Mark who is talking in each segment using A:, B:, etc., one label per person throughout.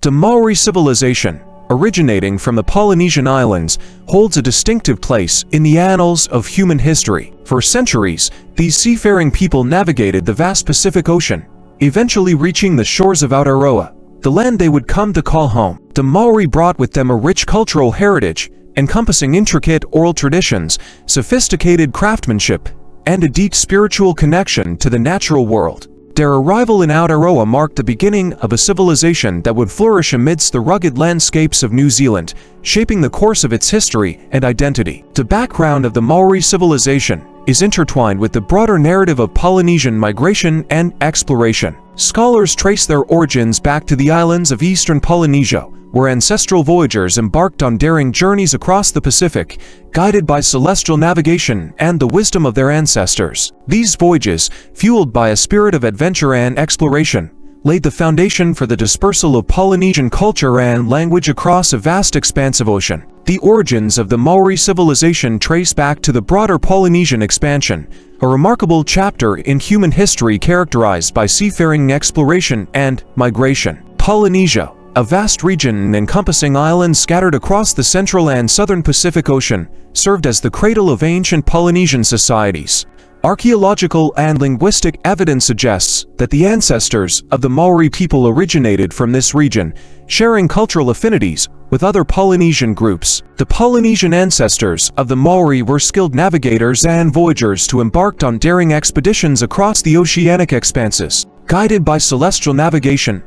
A: The Maori Civilization, originating from the Polynesian islands, holds a distinctive place in the annals of human history. For centuries, these seafaring people navigated the vast Pacific Ocean, eventually reaching the shores of Aotearoa, the land they would come to call home. The Maori brought with them a rich cultural heritage, encompassing intricate oral traditions, sophisticated craftsmanship, and a deep spiritual connection to the natural world. Their arrival in Aotearoa marked the beginning of a civilization that would flourish amidst the rugged landscapes of New Zealand, shaping the course of its history and identity. The background of the Maori civilization is intertwined with the broader narrative of Polynesian migration and exploration. Scholars trace their origins back to the islands of eastern Polynesia, where ancestral voyagers embarked on daring journeys across the Pacific, guided by celestial navigation and the wisdom of their ancestors. These voyages, fueled by a spirit of adventure and exploration, laid the foundation for the dispersal of Polynesian culture and language across a vast expanse of ocean. The origins of the Maori civilization trace back to the broader Polynesian expansion, a remarkable chapter in human history characterized by seafaring exploration and migration. Polynesia, a vast region encompassing islands scattered across the central and southern Pacific Ocean, served as the cradle of ancient Polynesian societies. Archaeological and linguistic evidence suggests that the ancestors of the Maori people originated from this region, sharing cultural affinities with other Polynesian groups. The Polynesian ancestors of the Maori were skilled navigators and voyagers who embarked on daring expeditions across the oceanic expanses. Guided by celestial navigation,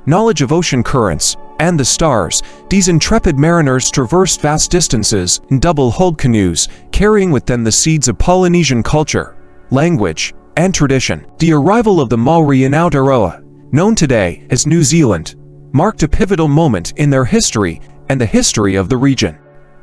A: knowledge of ocean currents, and the stars, these intrepid mariners traversed vast distances in double-hulled canoes, carrying with them the seeds of Polynesian culture, language, and tradition. The arrival of the Maori in Aotearoa, known today as New Zealand, marked a pivotal moment in their history and the history of the region.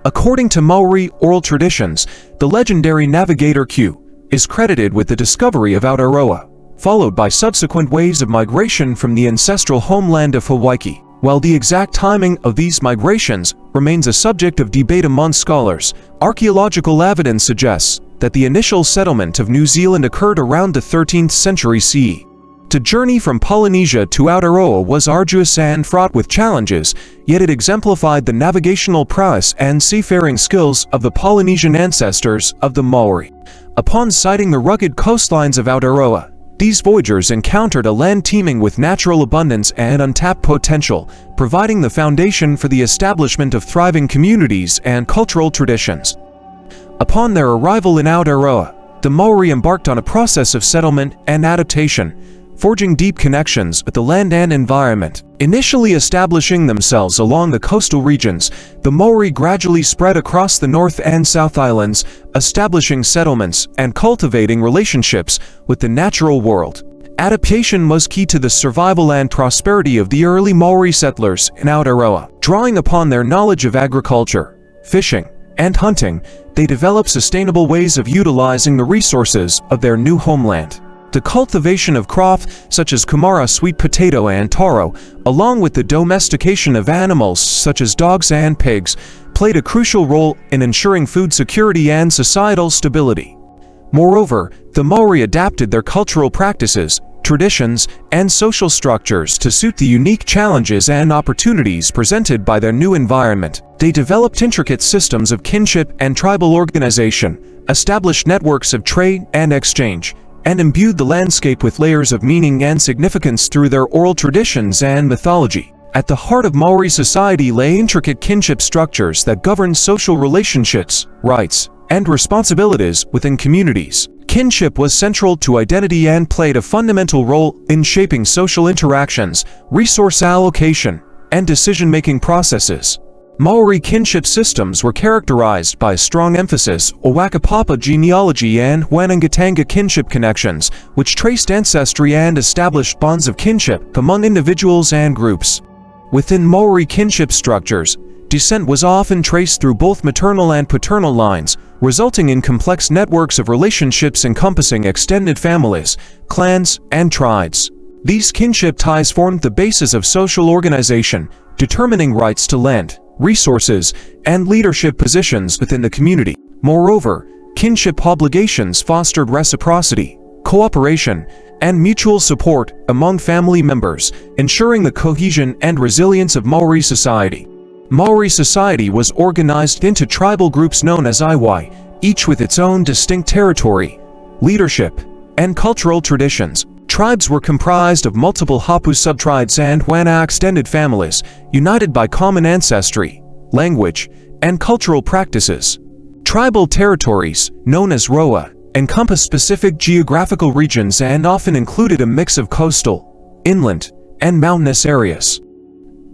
A: According to Maori oral traditions, the legendary navigator Q is credited with the discovery of Aotearoa, followed by subsequent waves of migration from the ancestral homeland of Hawaii. While the exact timing of these migrations remains a subject of debate among scholars, archaeological evidence suggests that the initial settlement of New Zealand occurred around the 13th century CE. The journey from Polynesia to Aotearoa was arduous and fraught with challenges, yet it exemplified the navigational prowess and seafaring skills of the Polynesian ancestors of the Maori. Upon sighting the rugged coastlines of Aotearoa, these voyagers encountered a land teeming with natural abundance and untapped potential, providing the foundation for the establishment of thriving communities and cultural traditions. Upon their arrival in Aotearoa, the Maori embarked on a process of settlement and adaptation, forging deep connections with the land and environment. Initially establishing themselves along the coastal regions, the Maori gradually spread across the North and South Islands, establishing settlements and cultivating relationships with the natural world. Adaptation was key to the survival and prosperity of the early Maori settlers in Aotearoa. Drawing upon their knowledge of agriculture, fishing, and hunting, they developed sustainable ways of utilizing the resources of their new homeland. The cultivation of crops such as kumara sweet potato and taro, along with the domestication of animals such as dogs and pigs, played a crucial role in ensuring food security and societal stability. Moreover, the Maori adapted their cultural practices, traditions, and social structures to suit the unique challenges and opportunities presented by their new environment. They developed intricate systems of kinship and tribal organization, established networks of trade and exchange, and imbued the landscape with layers of meaning and significance through their oral traditions and mythology. At the heart of Maori society lay intricate kinship structures that governed social relationships, rights, and responsibilities within communities. Kinship was central to identity and played a fundamental role in shaping social interactions, resource allocation, and decision-making processes. Maori kinship systems were characterized by a strong emphasis on Wakapapa genealogy and Wanangatanga kinship connections, which traced ancestry and established bonds of kinship among individuals and groups. Within Maori kinship structures, descent was often traced through both maternal and paternal lines, resulting in complex networks of relationships encompassing extended families, clans, and tribes. These kinship ties formed the basis of social organization, determining rights to land, resources, and leadership positions within the community. Moreover, kinship obligations fostered reciprocity, cooperation, and mutual support among family members, ensuring the cohesion and resilience of Maori society. Maori society was organized into tribal groups known as iwi, each with its own distinct territory, leadership, and cultural traditions. Tribes were comprised of multiple hapu subtribes and wana extended families, united by common ancestry, language, and cultural practices. Tribal territories, known as roa, encompass specific geographical regions and often included a mix of coastal, inland, and mountainous areas.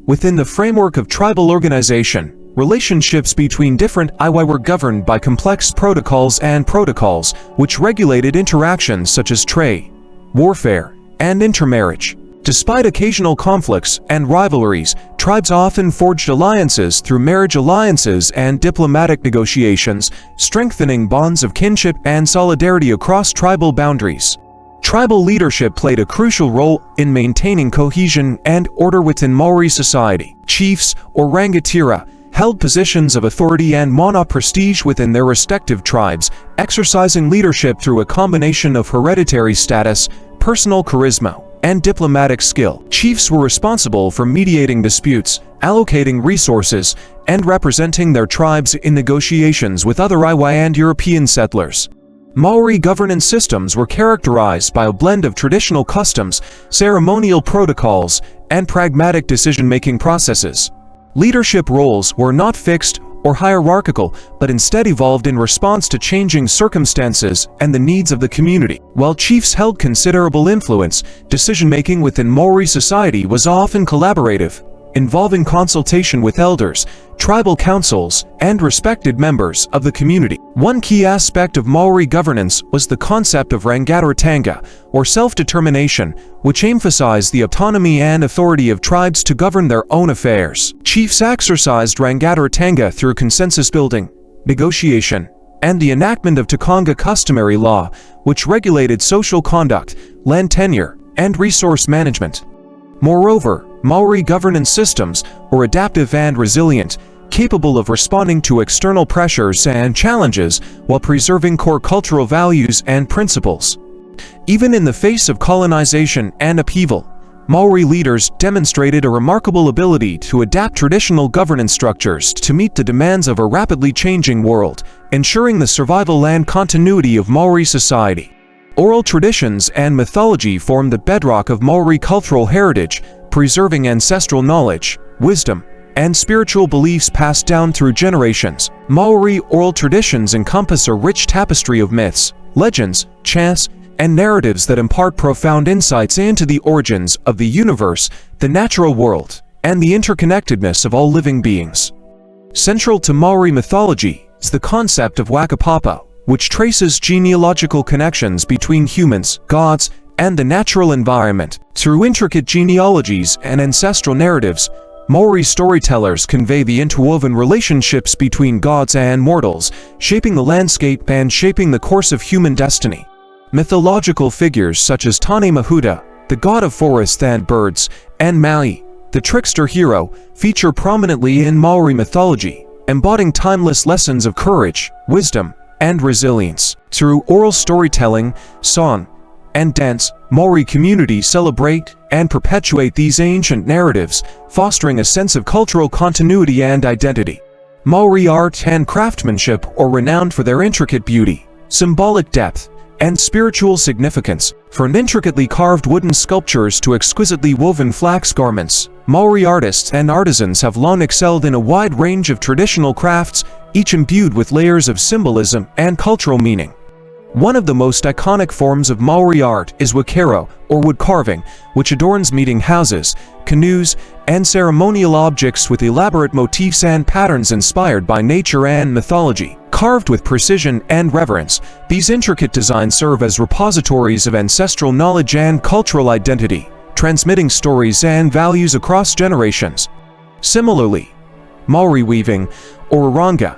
A: Within the framework of tribal organization, relationships between different iwi were governed by complex protocols which regulated interactions such as trade, warfare, and intermarriage. Despite occasional conflicts and rivalries, tribes often forged alliances through marriage alliances and diplomatic negotiations, strengthening bonds of kinship and solidarity across tribal boundaries. Tribal leadership played a crucial role in maintaining cohesion and order within Maori society. Chiefs, or rangatira, held positions of authority and mana prestige within their respective tribes, exercising leadership through a combination of hereditary status, personal charisma, and diplomatic skill. Chiefs were responsible for mediating disputes, allocating resources, and representing their tribes in negotiations with other iwi and European settlers. Maori governance systems were characterized by a blend of traditional customs, ceremonial protocols, and pragmatic decision-making processes. Leadership roles were not fixed or hierarchical, but instead evolved in response to changing circumstances and the needs of the community. While chiefs held considerable influence, decision-making within Maori society was often collaborative, involving consultation with elders, tribal councils, and respected members of the community. One key aspect of Maori governance was the concept of rangatiratanga, or self-determination, which emphasized the autonomy and authority of tribes to govern their own affairs. Chiefs exercised rangatiratanga through consensus building, negotiation, and the enactment of Takanga customary law, which regulated social conduct, land tenure, and resource management. Moreover, Maori governance systems were adaptive and resilient, capable of responding to external pressures and challenges while preserving core cultural values and principles. Even in the face of colonization and upheaval, Maori leaders demonstrated a remarkable ability to adapt traditional governance structures to meet the demands of a rapidly changing world, ensuring the survival and continuity of Maori society. Oral traditions and mythology form the bedrock of Maori cultural heritage, preserving ancestral knowledge, wisdom, and spiritual beliefs passed down through generations. Maori oral traditions encompass a rich tapestry of myths, legends, chants, and narratives that impart profound insights into the origins of the universe, the natural world, and the interconnectedness of all living beings. Central to Maori mythology is the concept of Whakapapa, which traces genealogical connections between humans, gods, and the natural environment. Through intricate genealogies and ancestral narratives, Maori storytellers convey the interwoven relationships between gods and mortals, shaping the landscape and shaping the course of human destiny. Mythological figures such as Tane Mahuta, the god of forests and birds, and Maui, the trickster hero, feature prominently in Maori mythology, embodying timeless lessons of courage, wisdom, and resilience. Through oral storytelling, song, and dance, Maori communities celebrate and perpetuate these ancient narratives, fostering a sense of cultural continuity and identity. Maori art and craftsmanship are renowned for their intricate beauty, symbolic depth, and spiritual significance. From intricately carved wooden sculptures to exquisitely woven flax garments, Maori artists and artisans have long excelled in a wide range of traditional crafts, each imbued with layers of symbolism and cultural meaning. One of the most iconic forms of Maori art is wakero, or wood carving, which adorns meeting houses, canoes, and ceremonial objects with elaborate motifs and patterns inspired by nature and mythology. Carved with precision and reverence, these intricate designs serve as repositories of ancestral knowledge and cultural identity, transmitting stories and values across generations. Similarly, Maori weaving, or oranga,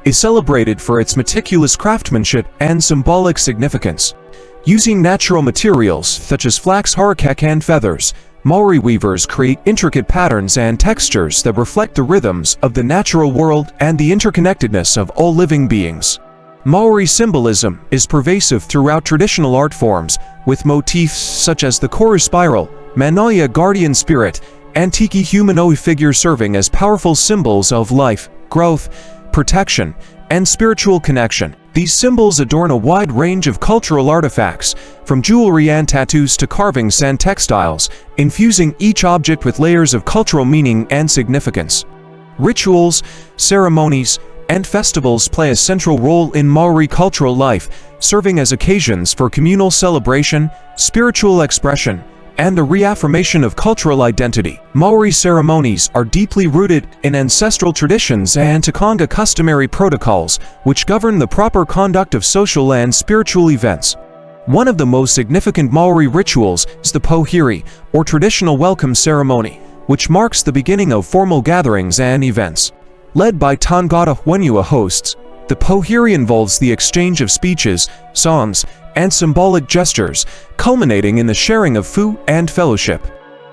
A: is celebrated for its meticulous craftsmanship and symbolic significance. Using natural materials such as flax, harakek, and feathers, Maori weavers create intricate patterns and textures that reflect the rhythms of the natural world and the interconnectedness of all living beings. Maori symbolism is pervasive throughout traditional art forms, with motifs such as the koru spiral, Manoia guardian spirit, and tiki humanoid figure serving as powerful symbols of life, growth, protection, and spiritual connection. These symbols adorn a wide range of cultural artifacts, from jewelry and tattoos to carvings and textiles, infusing each object with layers of cultural meaning and significance. Rituals, ceremonies, and festivals play a central role in Maori cultural life, serving as occasions for communal celebration, spiritual expression, and the reaffirmation of cultural identity. Maori ceremonies are deeply rooted in ancestral traditions and Takanga customary protocols, which govern the proper conduct of social and spiritual events. One of the most significant Maori rituals is the pohiri, or traditional welcome ceremony, which marks the beginning of formal gatherings and events. Led by Tangata Wenua hosts, the pohiri involves the exchange of speeches, songs, and symbolic gestures, culminating in the sharing of food and fellowship.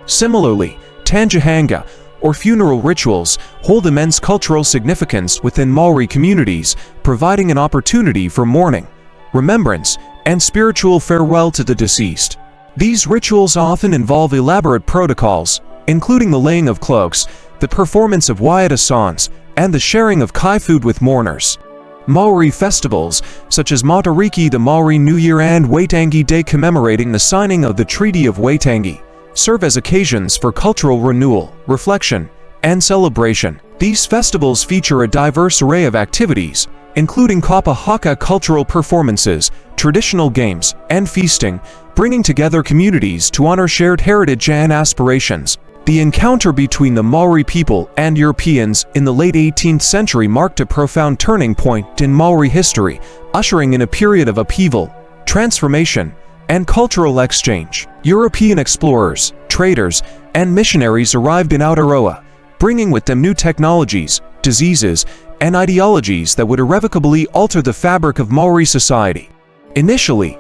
A: Similarly, Tangihanga, or funeral rituals, hold immense cultural significance within Maori communities, providing an opportunity for mourning, remembrance, and spiritual farewell to the deceased. These rituals often involve elaborate protocols, including the laying of cloaks, the performance of waiata songs, and the sharing of kai food with mourners. Maori festivals, such as Matariki, the Maori New Year, and Waitangi Day commemorating the signing of the Treaty of Waitangi, serve as occasions for cultural renewal, reflection, and celebration. These festivals feature a diverse array of activities, including kapa haka cultural performances, traditional games, and feasting, bringing together communities to honor shared heritage and aspirations. The encounter between the Maori people and Europeans in the late 18th century marked a profound turning point in Maori history, ushering in a period of upheaval, transformation, and cultural exchange. European explorers, traders, and missionaries arrived in Aotearoa, bringing with them new technologies, diseases, and ideologies that would irrevocably alter the fabric of Maori society. Initially,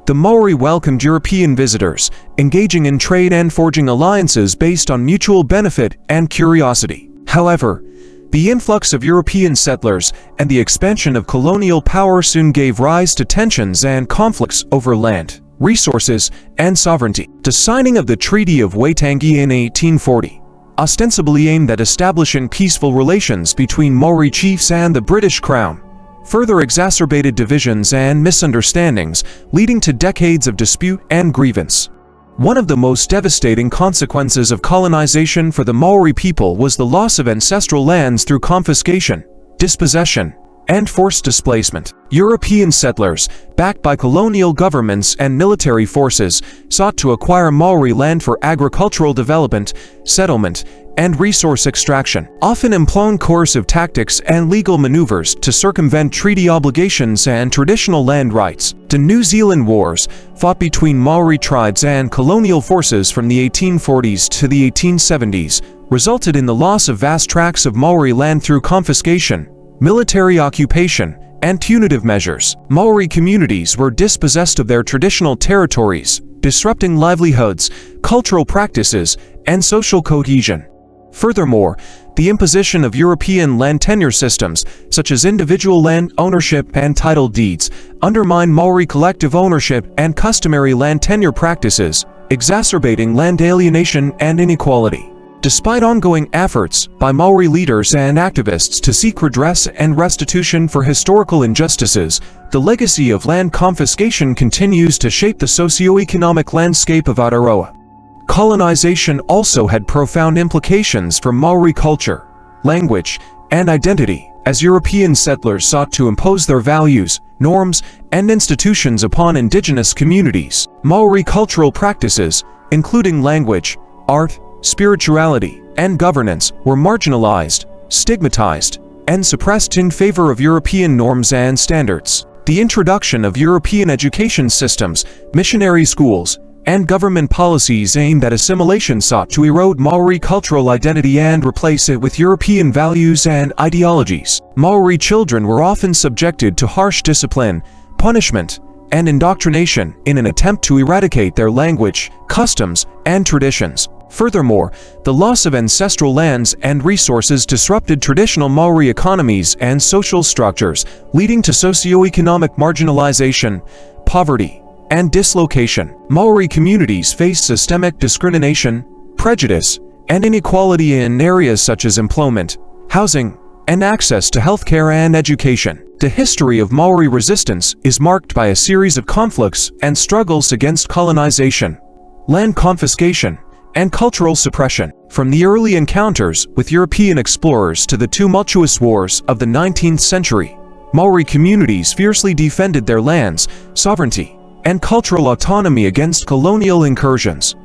A: the Maori welcomed European visitors, engaging in trade and forging alliances based on mutual benefit and curiosity. However, the influx of European settlers and the expansion of colonial power soon gave rise to tensions and conflicts over land, resources, and sovereignty. The signing of the Treaty of Waitangi in 1840, ostensibly aimed at establishing peaceful relations between Maori chiefs and the British Crown, further exacerbated divisions and misunderstandings, leading to decades of dispute and grievance. One of the most devastating consequences of colonization for the Maori people was the loss of ancestral lands through confiscation, dispossession, and forced displacement. European settlers, backed by colonial governments and military forces, sought to acquire Maori land for agricultural development, settlement, and resource extraction, often employing coercive tactics and legal maneuvers to circumvent treaty obligations and traditional land rights. The New Zealand Wars, fought between Maori tribes and colonial forces from the 1840s to the 1870s, resulted in the loss of vast tracts of Maori land through confiscation, military occupation, and punitive measures. Maori communities were dispossessed of their traditional territories, disrupting livelihoods, cultural practices, and social cohesion. Furthermore, the imposition of European land tenure systems, such as individual land ownership and title deeds, undermined Maori collective ownership and customary land tenure practices, exacerbating land alienation and inequality. Despite ongoing efforts by Maori leaders and activists to seek redress and restitution for historical injustices, the legacy of land confiscation continues to shape the socio-economic landscape of Aotearoa. Colonization also had profound implications for Maori culture, language, and identity, as European settlers sought to impose their values, norms, and institutions upon indigenous communities. Maori cultural practices, including language, art, spirituality, and governance, were marginalized, stigmatized, and suppressed in favor of European norms and standards. The introduction of European education systems, missionary schools, and government policies aimed at assimilation sought to erode Maori cultural identity and replace it with European values and ideologies. Maori children were often subjected to harsh discipline, punishment, and indoctrination in an attempt to eradicate their language, customs, and traditions. Furthermore, the loss of ancestral lands and resources disrupted traditional Maori economies and social structures, leading to socio-economic marginalization, poverty, and dislocation. Maori communities face systemic discrimination, prejudice, and inequality in areas such as employment, housing, and access to healthcare and education. The history of Maori resistance is marked by a series of conflicts and struggles against colonization, land confiscation, and cultural suppression. From the early encounters with European explorers to the tumultuous wars of the 19th century, Maori communities fiercely defended their lands, sovereignty, and cultural autonomy against colonial incursions.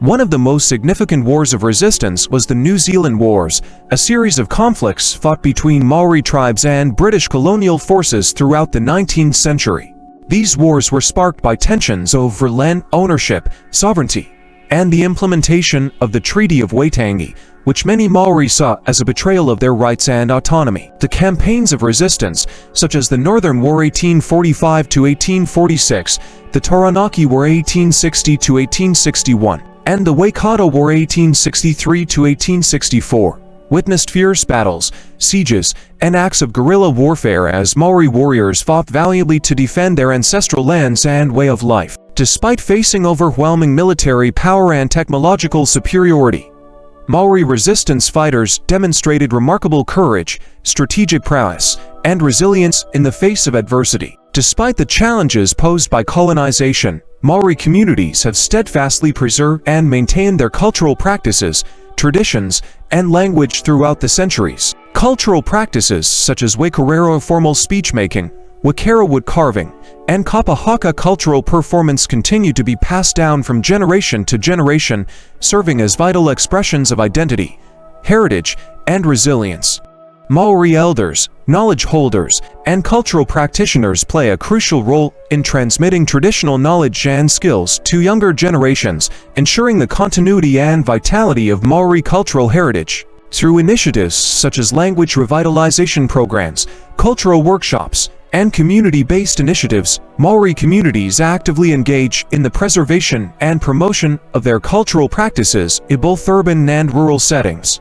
A: One of the most significant wars of resistance was the New Zealand Wars, a series of conflicts fought between Maori tribes and British colonial forces throughout the 19th century. These wars were sparked by tensions over land ownership, sovereignty, and the implementation of the Treaty of Waitangi, which many Maori saw as a betrayal of their rights and autonomy. The campaigns of resistance, such as the Northern War 1845–1846, the Taranaki War 1860–1861, and the Waikato War 1863–1864, witnessed fierce battles, sieges, and acts of guerrilla warfare as Maori warriors fought valiantly to defend their ancestral lands and way of life. Despite facing overwhelming military power and technological superiority, Maori resistance fighters demonstrated remarkable courage, strategic prowess, and resilience in the face of adversity. Despite the challenges posed by colonization, Maori communities have steadfastly preserved and maintained their cultural practices, traditions, and language throughout the centuries. Cultural practices such as Aotearoa formal speech-making, Wakera wood carving, and Kapa Haka cultural performance continue to be passed down from generation to generation, serving as vital expressions of identity, heritage, and resilience. Maori elders, knowledge holders, and cultural practitioners play a crucial role in transmitting traditional knowledge and skills to younger generations, ensuring the continuity and vitality of Maori cultural heritage. Through initiatives such as language revitalization programs, cultural workshops, and community-based initiatives, Maori communities actively engage in the preservation and promotion of their cultural practices in both urban and rural settings.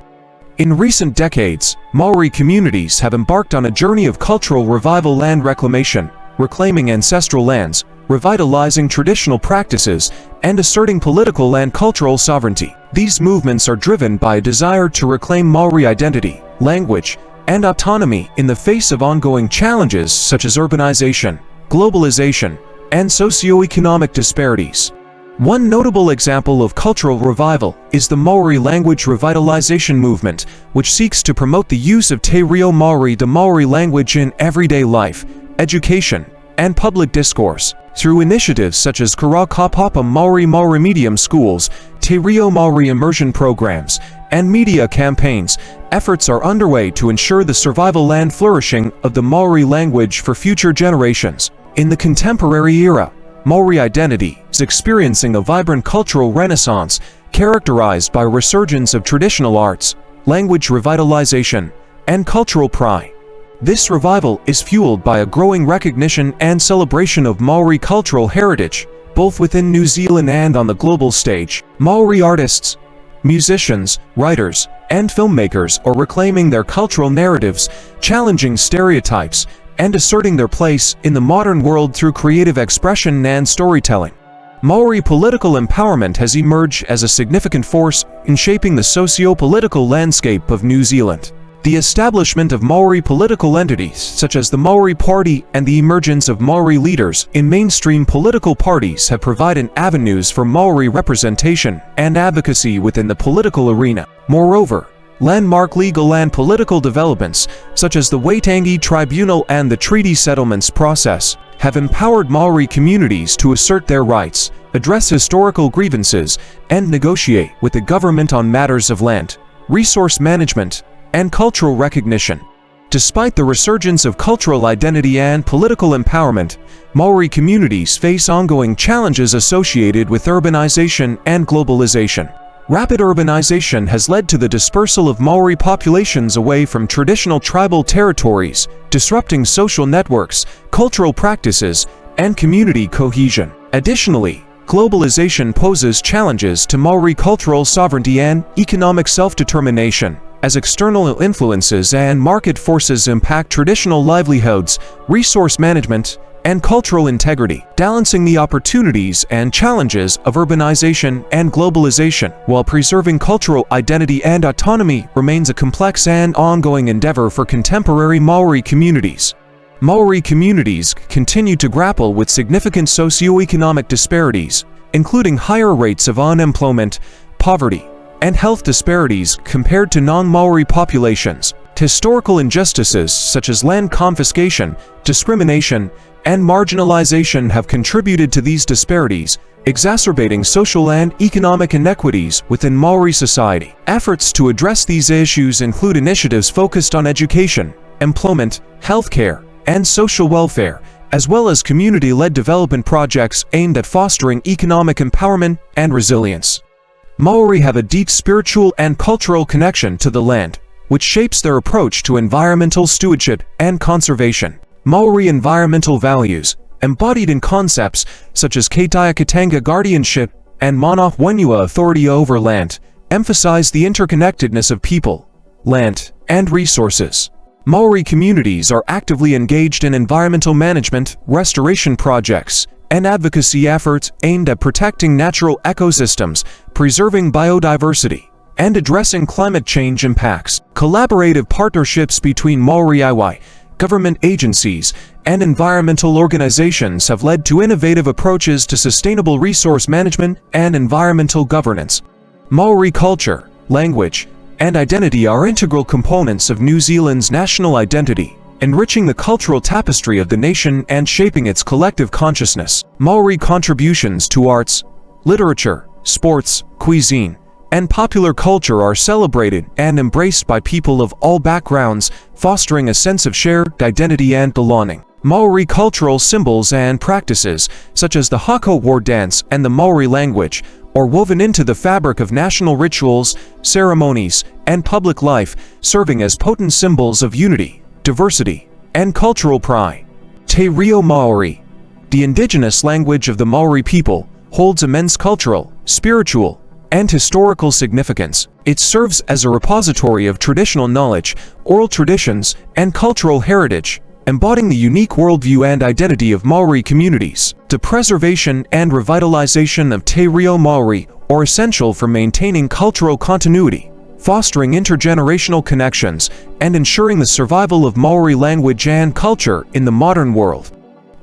A: In recent decades, Maori communities have embarked on a journey of cultural revival and reclamation, reclaiming ancestral lands, revitalizing traditional practices, and asserting political and cultural sovereignty. These movements are driven by a desire to reclaim Maori identity, language, and autonomy in the face of ongoing challenges such as urbanization, globalization, and socio-economic disparities. One notable example of cultural revival is the Maori language revitalization movement, which seeks to promote the use of Te Reo Maori, the Maori language, in everyday life, education, and public discourse. Through initiatives such as Kura Kapapa Maori Maori medium schools, Te Reo Maori immersion programs, and media campaigns, efforts are underway to ensure the survival and flourishing of the Maori language for future generations. In the contemporary era, Maori identity is experiencing a vibrant cultural renaissance characterized by a resurgence of traditional arts, language revitalization, and cultural pride. This revival is fueled by a growing recognition and celebration of Maori cultural heritage, both within New Zealand and on the global stage. Maori artists, musicians, writers, and filmmakers are reclaiming their cultural narratives, challenging stereotypes, and asserting their place in the modern world through creative expression and storytelling. Maori political empowerment has emerged as a significant force in shaping the socio-political landscape of New Zealand. The establishment of Maori political entities, such as the Maori Party and the emergence of Maori leaders in mainstream political parties, have provided avenues for Maori representation and advocacy within the political arena. Moreover, landmark legal and political developments, such as the Waitangi Tribunal and the treaty settlements process, have empowered Maori communities to assert their rights, address historical grievances, and negotiate with the government on matters of land, resource management, and cultural recognition. Despite the resurgence of cultural identity and political empowerment, Maori communities face ongoing challenges associated with urbanization and globalization. Rapid urbanization has led to the dispersal of Maori populations away from traditional tribal territories, disrupting social networks, cultural practices, and community cohesion. Additionally, globalization poses challenges to Maori cultural sovereignty and economic self-determination, as external influences and market forces impact traditional livelihoods, resource management, and cultural integrity, balancing the opportunities and challenges of urbanization and globalization, while preserving cultural identity and autonomy remains a complex and ongoing endeavor for contemporary Maori communities. Maori communities continue to grapple with significant socioeconomic disparities, including higher rates of unemployment, poverty, and health disparities compared to non-Maori populations. Historical injustices such as land confiscation, discrimination, and marginalization have contributed to these disparities, exacerbating social and economic inequities within Maori society. Efforts to address these issues include initiatives focused on education, employment, healthcare, and social welfare, as well as community-led development projects aimed at fostering economic empowerment and resilience. Maori have a deep spiritual and cultural connection to the land, which shapes their approach to environmental stewardship and conservation. Maori environmental values, embodied in concepts such as Kaitaiakatanga guardianship and Mana Wenua authority over land, emphasize the interconnectedness of people, land, and resources. Maori communities are actively engaged in environmental management, restoration projects, and advocacy efforts aimed at protecting natural ecosystems, preserving biodiversity, and addressing climate change impacts. Collaborative partnerships between Maori iwi, government agencies, and environmental organizations have led to innovative approaches to sustainable resource management and environmental governance. Maori culture, language, and identity are integral components of New Zealand's national identity, enriching the cultural tapestry of the nation and shaping its collective consciousness. Maori contributions to arts, literature, sports, cuisine, and popular culture are celebrated and embraced by people of all backgrounds, fostering a sense of shared identity and belonging. Maori cultural symbols and practices, such as the Hako war dance and the Maori language, are woven into the fabric of national rituals, ceremonies, and public life, serving as potent symbols of unity, diversity, and cultural pride. Te Reo Maori, the indigenous language of the Maori people, holds immense cultural, spiritual, and historical significance. It serves as a repository of traditional knowledge, oral traditions, and cultural heritage, embodying the unique worldview and identity of Maori communities. The preservation and revitalization of Te Reo Maori are essential for maintaining cultural continuity, fostering intergenerational connections, and ensuring the survival of Maori language and culture in the modern world.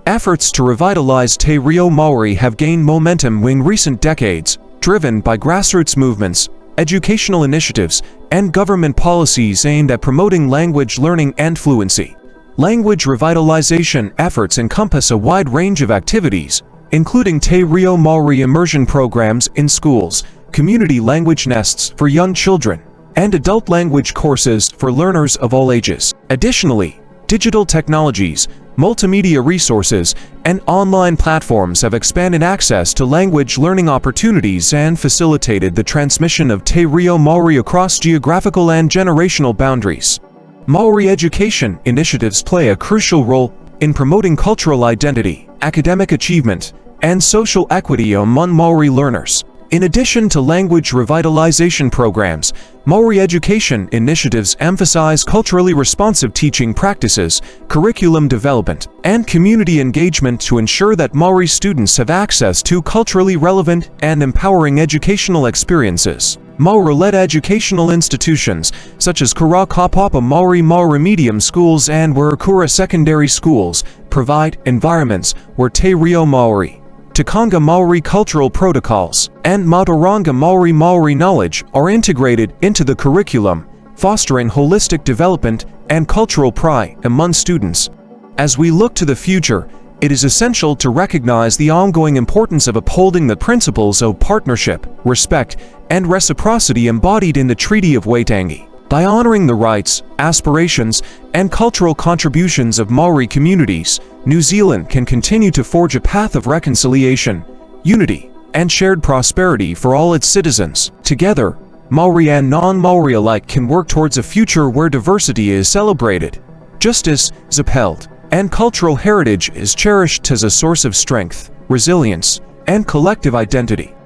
A: Efforts to revitalize Te Reo Maori have gained momentum in recent decades, driven by grassroots movements, educational initiatives, and government policies aimed at promoting language learning and fluency. Language revitalization efforts encompass a wide range of activities, including Te Reo Maori immersion programs in schools, community language nests for young children, and adult language courses for learners of all ages. Additionally, digital technologies, multimedia resources, and online platforms have expanded access to language learning opportunities and facilitated the transmission of Te Reo Maori across geographical and generational boundaries. Maori education initiatives play a crucial role in promoting cultural identity, academic achievement, and social equity among Maori learners. In addition to language revitalization programs, Maori education initiatives emphasize culturally responsive teaching practices, curriculum development, and community engagement to ensure that Maori students have access to culturally relevant and empowering educational experiences. Maori-led educational institutions, such as Kura Kapapa Maori medium schools and Wirakura secondary schools, provide environments where Te Reo Maori, Tikanga Maori cultural protocols, and Mataranga Maori knowledge are integrated into the curriculum, fostering holistic development and cultural pride among students. As we look to the future, it is essential to recognize the ongoing importance of upholding the principles of partnership, respect, and reciprocity embodied in the Treaty of Waitangi. By honoring the rights, aspirations, and cultural contributions of Maori communities, New Zealand can continue to forge a path of reconciliation, unity, and shared prosperity for all its citizens. Together, Maori and non-Maori alike can work towards a future where diversity is celebrated, justice is upheld, and cultural heritage is cherished as a source of strength, resilience, and collective identity.